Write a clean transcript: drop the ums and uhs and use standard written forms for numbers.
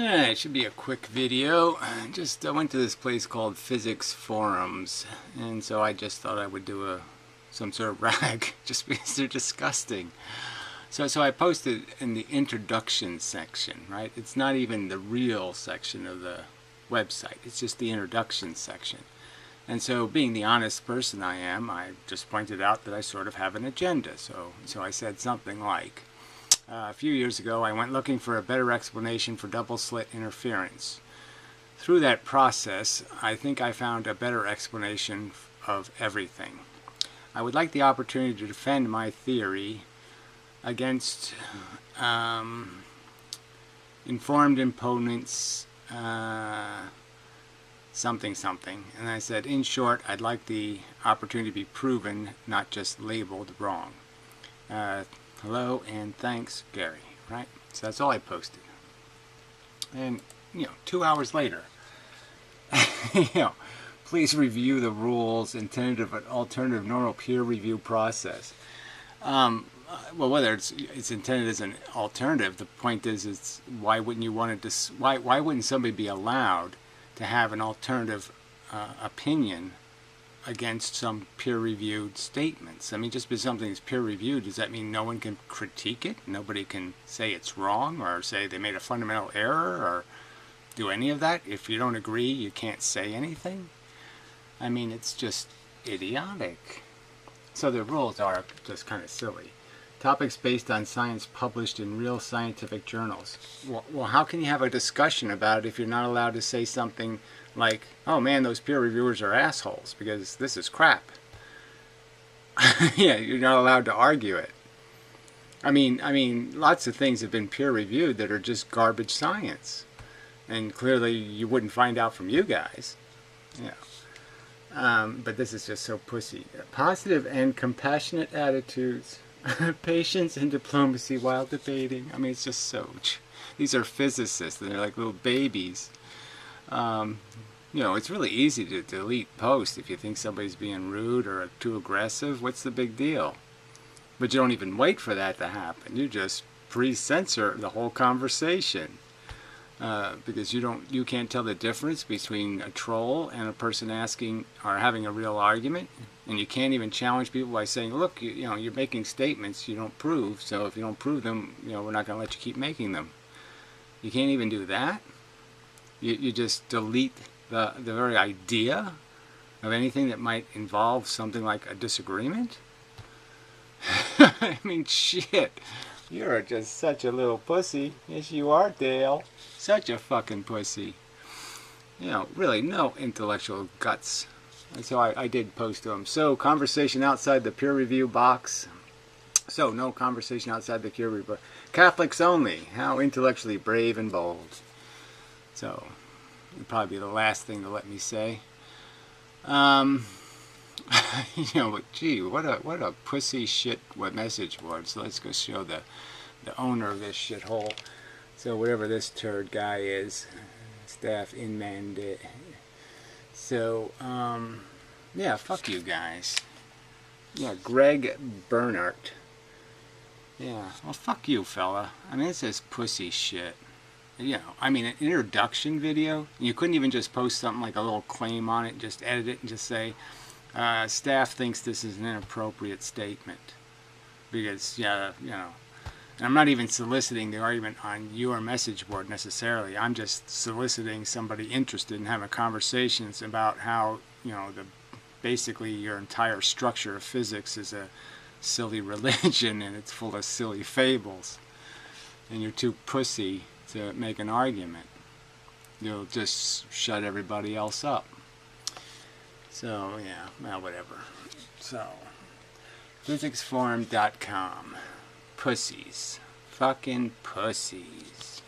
It should be a quick video. I went to this place called Physics Forums, and so I just thought I would do some sort of rag just because they're disgusting. So I posted in the introduction section, right? It's not even the real section of the website. It's just the introduction section. And so, being the honest person I am, I just pointed out that I sort of have an agenda. So I said something like, a few years ago, I went looking for a better explanation for double-slit interference. Through that process, I think I found a better explanation of everything. I would like the opportunity to defend my theory against informed opponents, something. And I said, in short, I'd like the opportunity to be proven, not just labeled wrong. Hello and thanks, Gary, right? So that's all I posted. And, 2 hours later, please review the rules and tentative and alternative normal peer review process. Well, whether it's intended as an alternative, the point is, why wouldn't you want to? Why wouldn't somebody be allowed to have an alternative opinion against some peer-reviewed statements? I mean, just because something is peer-reviewed, does that mean no one can critique it? Nobody can say it's wrong or say they made a fundamental error or do any of that? If you don't agree, you can't say anything? I mean, it's just idiotic. So the rules are just kind of silly. Topics based on science published in real scientific journals. Well, how can you have a discussion about it if you're not allowed to say something like, oh man, those peer reviewers are assholes because this is crap? Yeah, you're not allowed to argue it. I mean, lots of things have been peer reviewed that are just garbage science, and clearly you wouldn't find out from you guys. But this is just so pussy. Positive and compassionate attitudes. Patience and diplomacy while debating. I mean, it's just so... These are physicists, and they're like little babies. It's really easy to delete posts if you think somebody's being rude or too aggressive. What's the big deal? But you don't even wait for that to happen. You just pre-censor the whole conversation. Because you can't tell the difference between a troll and a person asking or having a real argument, and you can't even challenge people by saying, look, you're making statements you don't prove, so if you don't prove them, we're not going to let you keep making them. You can't even do that. You just delete the very idea of anything that might involve something like a disagreement. I mean, shit. You're just such a little pussy. Yes, you are, Dale. Such a fucking pussy. Really no intellectual guts. And so I did post to him. So, conversation outside the peer review box. So, no conversation outside the peer review box. Catholics only. How intellectually brave and bold. So, it'd probably be the last thing to let me say. But gee, what a pussy shit message board. So let's go show the owner of this shithole. So whatever this turd guy is, staff in mandate. So yeah, fuck you guys. Yeah, Greg Bernhardt. Yeah, well, fuck you, fella. I mean, it's just pussy shit. I mean, an introduction video. You couldn't even just post something like a little claim on it, just edit it and just say, staff thinks this is an inappropriate statement. Because, and I'm not even soliciting the argument on your message board necessarily. I'm just soliciting somebody interested in having conversations about how, basically your entire structure of physics is a silly religion and it's full of silly fables. And you're too pussy to make an argument. You'll just shut everybody else up. So, yeah, well, whatever. So, physicsforum.com. Pussies. Fucking pussies.